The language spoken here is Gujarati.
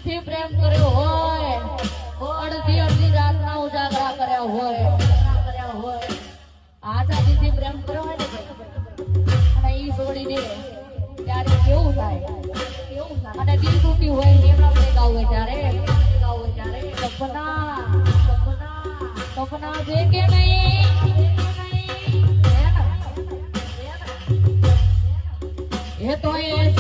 દિલથી પ્રેમ કર્યો હોય, અડધી અડધી રાતના ઉજાગરા કર્યા હોય, આઝાદીથી પ્રેમ કર્યો હોય ને અને ઈ છોડીને ત્યારે કેવું થાય, અને દિલ તૂટી હોય એમના પ્રેમ હોય ત્યારે સપના સપના છે કે નહીં એ તો એ